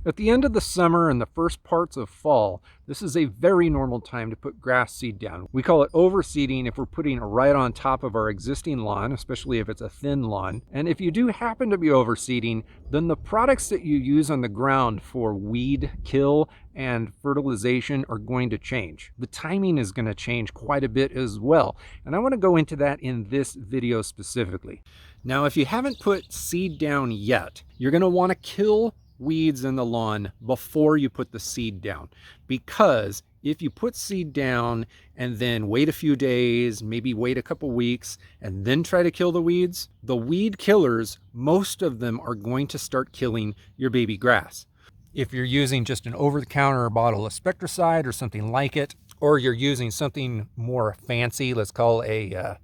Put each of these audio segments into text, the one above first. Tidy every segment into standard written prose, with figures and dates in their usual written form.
At the end of the summer and the first parts of fall, this is a very normal time to put grass seed down. We call it overseeding if we're putting it right on top of our existing lawn, especially if it's a thin lawn. And if you do happen to be overseeding, then the products that you use on the ground for weed kill and fertilization are going to change. The timing is going to change quite a bit as well. And I want to go into that in this video specifically. Now, if you haven't put seed down yet, you're going to want to kill weeds in the lawn before you put the seed down, because if you put seed down and then wait a few days, maybe wait a couple weeks, and then try to kill the weed killers, most of them are going to start killing your baby grass. If you're using just an over-the-counter bottle of spectricide or something like it, or you're using something more fancy, let's call a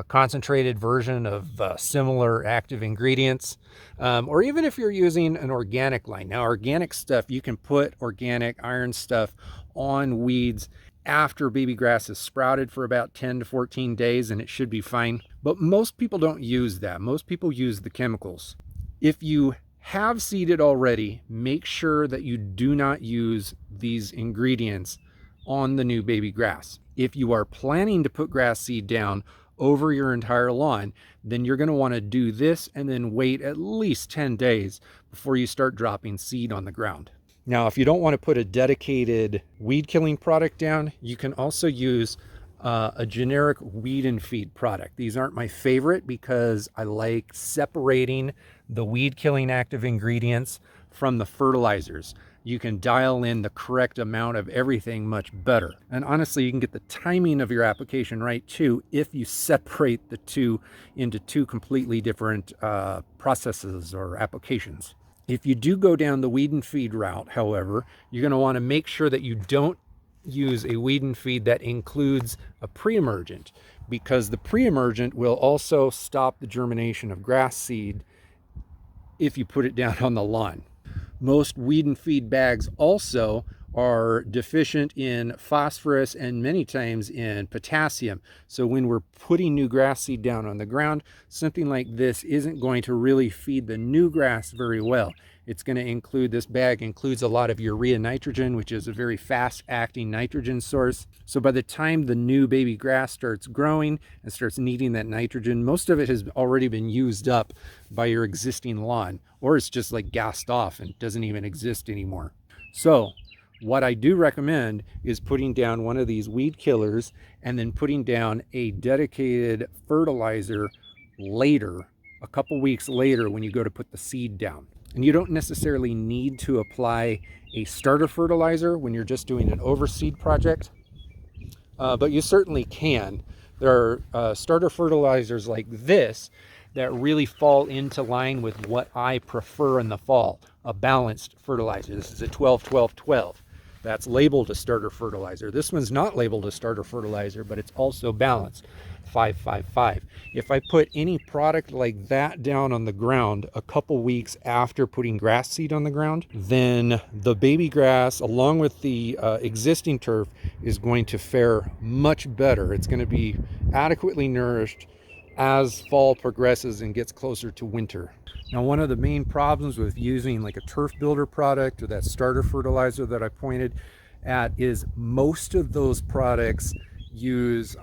concentrated version of similar active ingredients, or even if you're using an organic line. Now, organic stuff, you can put organic iron stuff on weeds after baby grass is sprouted for about 10 to 14 days, and it should be fine. But most people don't use that. Most people use the chemicals. If you have seeded already, make sure that you do not use these ingredients on the new baby grass. If you are planning to put grass seed down over your entire lawn, then you're going to want to do this and then wait at least 10 days before you start dropping seed on the ground. Now, if you don't want to put a dedicated weed killing product down, you can also use a generic weed and feed product. These aren't my favorite because I like separating the weed killing active ingredients from the fertilizers. You can dial in the correct amount of everything much better. And honestly, you can get the timing of your application right too if you separate the two into two completely different processes or applications. If you do go down the weed and feed route, however, you're going to want to make sure that you don't use a weed and feed that includes a pre-emergent, because the pre-emergent will also stop the germination of grass seed if you put it down on the lawn. Most weed and feed bags also are deficient in phosphorus and many times in potassium. So when we're putting new grass seed down on the ground, something like this isn't going to really feed the new grass very well. It's going to include, this bag includes a lot of urea nitrogen, which is a very fast acting nitrogen source. So by the time the new baby grass starts growing and starts needing that nitrogen, most of it has already been used up by your existing lawn, or it's just like gassed off and doesn't even exist anymore. So what I do recommend is putting down one of these weed killers and then putting down a dedicated fertilizer later, a couple weeks later, when you go to put the seed down. And you don't necessarily need to apply a starter fertilizer when you're just doing an overseed project, but you certainly can. There are starter fertilizers like this that really fall into line with what I prefer in the fall, a balanced fertilizer. This is a 12-12-12. That's labeled a starter fertilizer. This one's not labeled a starter fertilizer, but it's also balanced, 5-5-5. If I put any product like that down on the ground a couple weeks after putting grass seed on the ground, then the baby grass, along with the existing turf, is going to fare much better. It's going to be adequately nourished as fall progresses and gets closer to winter. Now, one of the main problems with using like a turf builder product or that starter fertilizer that I pointed at is most of those products use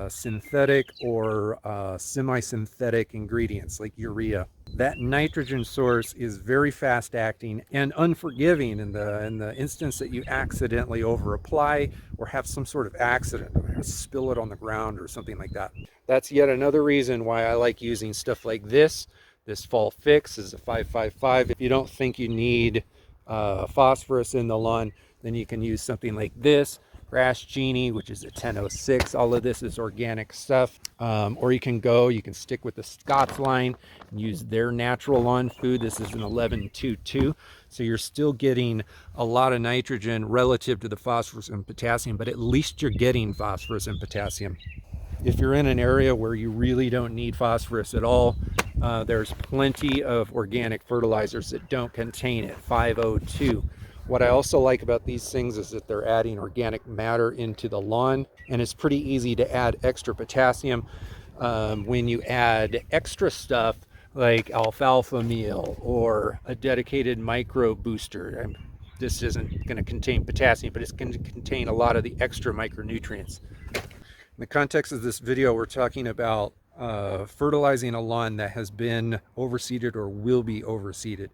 synthetic or semi-synthetic ingredients like urea. That nitrogen source is very fast acting and unforgiving in the instance that you accidentally over apply or have some sort of accident, or spill it on the ground or something like that. That's yet another reason why I like using stuff like this. This fall fix is a 5-5-5. If you don't think you need phosphorus in the lawn, then you can use something like this. Grass Genie, which is a 1006. All of this is organic stuff. Or you can stick with the Scott's line and use their natural lawn food. This is an 11-2-2. So you're still getting a lot of nitrogen relative to the phosphorus and potassium, but at least you're getting phosphorus and potassium. If you're in an area where you really don't need phosphorus at all, there's plenty of organic fertilizers that don't contain it, 502. What I also like about these things is that they're adding organic matter into the lawn, and it's pretty easy to add extra potassium. When you add extra stuff, like alfalfa meal or a dedicated micro booster. This isn't going to contain potassium, but it's going to contain a lot of the extra micronutrients. In the context of this video, we're talking about fertilizing a lawn that has been overseeded or will be overseeded.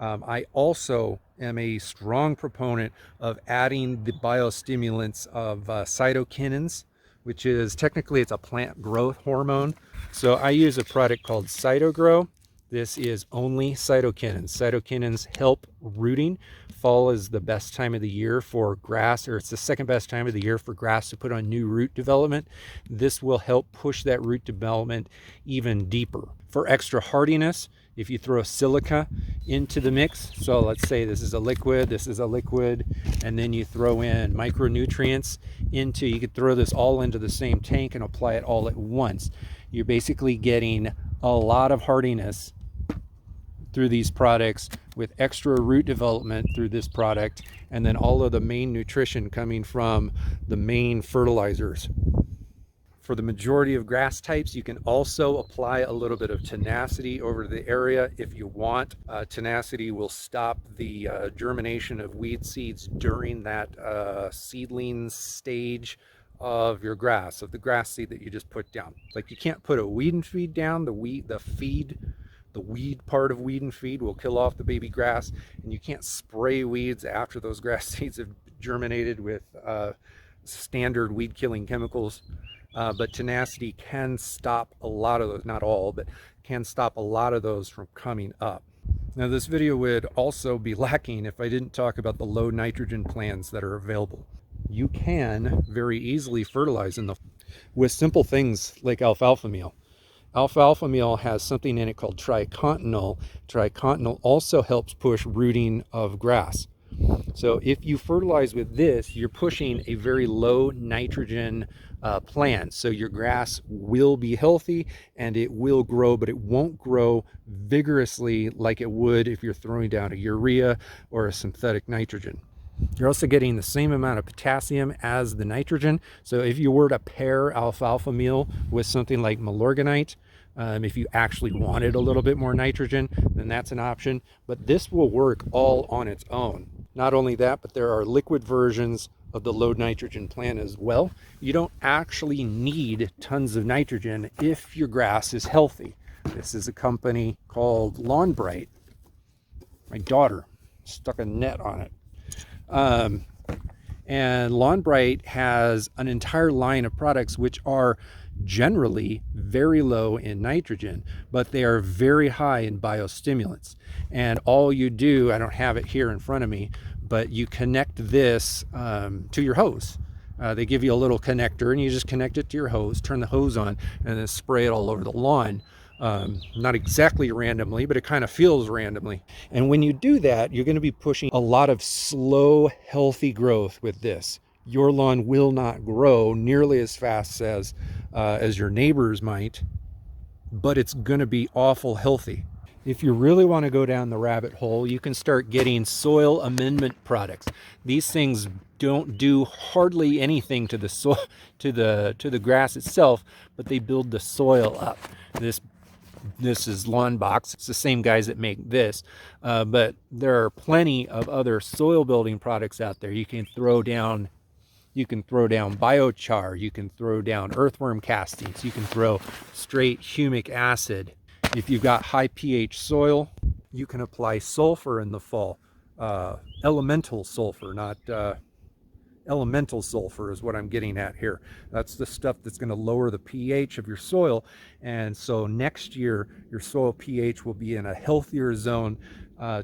I also am a strong proponent of adding the biostimulants of cytokinins, which is technically it's a plant growth hormone. So I use a product called CytoGro. This is only cytokinins. Cytokinins help rooting. Fall is the best time of the year for grass, or it's the second best time of the year for grass to put on new root development. This will help push that root development even deeper. For extra hardiness, if you throw silica into the mix, so let's say this is a liquid, and then you throw in micronutrients into, you could throw this all into the same tank and apply it all at once. You're basically getting a lot of hardiness through these products with extra root development through this product, and then all of the main nutrition coming from the main fertilizers. For the majority of grass types, you can also apply a little bit of Tenacity over the area if you want. Tenacity will stop the germination of weed seeds during that seedling stage of your grass, of the grass seed that you just put down. Like, you can't put a weed and feed down. The weed part of weed and feed will kill off the baby grass, and you can't spray weeds after those grass seeds have germinated with standard weed killing chemicals. But Tenacity can stop a lot of those, not all, but can stop a lot of those from coming up. Now, this video would also be lacking if I didn't talk about the low nitrogen plants that are available. You can very easily fertilize with simple things like alfalfa meal. Alfalfa meal has something in it called tricontinol. Tricontinol also helps push rooting of grass. So if you fertilize with this, you're pushing a very low nitrogen plant. So your grass will be healthy and it will grow, but it won't grow vigorously like it would if you're throwing down a urea or a synthetic nitrogen. You're also getting the same amount of potassium as the nitrogen. So if you were to pair alfalfa meal with something like Milorganite, if you actually wanted a little bit more nitrogen, then that's an option. But this will work all on its own. Not only that, but there are liquid versions of the low nitrogen plant as well. You don't actually need tons of nitrogen if your grass is healthy. This is a company called Lawn Bright. My daughter stuck a net on it. And Lawn Bright has an entire line of products which are generally very low in nitrogen, but they are very high in biostimulants. And all you do, I don't have it here in front of me, but you connect this to your hose. They give you a little connector and you just connect it to your hose, turn the hose on, and then spray it all over the lawn. Not exactly randomly, but it kind of feels randomly. And when you do that, you're going to be pushing a lot of slow, healthy growth with this. Your lawn will not grow nearly as fast as your neighbor's might, but it's going to be awful healthy. If you really want to go down the rabbit hole, you can start getting soil amendment products. These things don't do hardly anything to the soil, to the grass itself, but they build the soil up. This is Lawn Box. It's the same guys that make this, but there are plenty of other soil building products out there. You can throw down biochar, you can throw down earthworm castings, you can throw straight humic acid. If you've got high pH soil, you can apply sulfur in the fall. Elemental sulfur, not elemental sulfur is what I'm getting at here. That's the stuff that's going to lower the pH of your soil, and so next year your soil pH will be in a healthier zone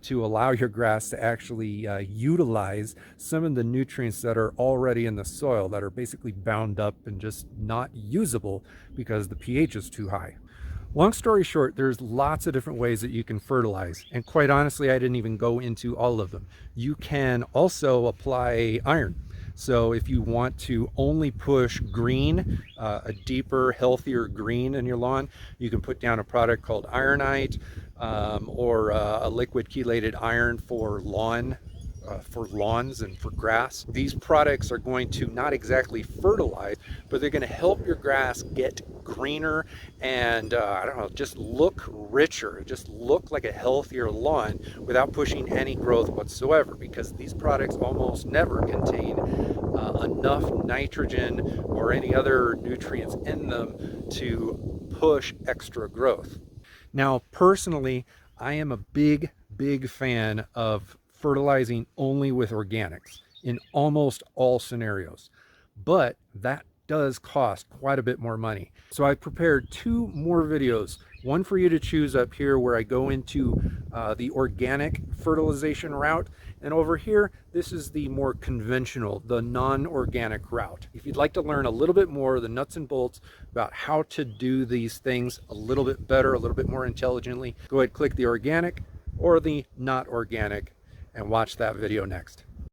to allow your grass to actually utilize some of the nutrients that are already in the soil that are basically bound up and just not usable because the pH is too high. Long story short, there's lots of different ways that you can fertilize, and quite honestly, I didn't even go into all of them. You can also apply iron. So if you want to only push green, a deeper, healthier green in your lawn, you can put down a product called Ironite or a liquid chelated iron for lawn for lawns and for grass. These products are going to not exactly fertilize, but they're going to help your grass get greener and I don't know, just look richer, just look like a healthier lawn without pushing any growth whatsoever, because these products almost never contain enough nitrogen or any other nutrients in them to push extra growth. Now, personally, I am a big fan of fertilizing only with organics in almost all scenarios, but that does cost quite a bit more money. So I prepared 2 more videos, one for you to choose up here where I go into the organic fertilization route, and over here this is the more conventional, the non-organic route. If you'd like to learn a little bit more of the nuts and bolts about how to do these things a little bit better, a little bit more intelligently, go ahead, click the organic or the not organic and watch that video next.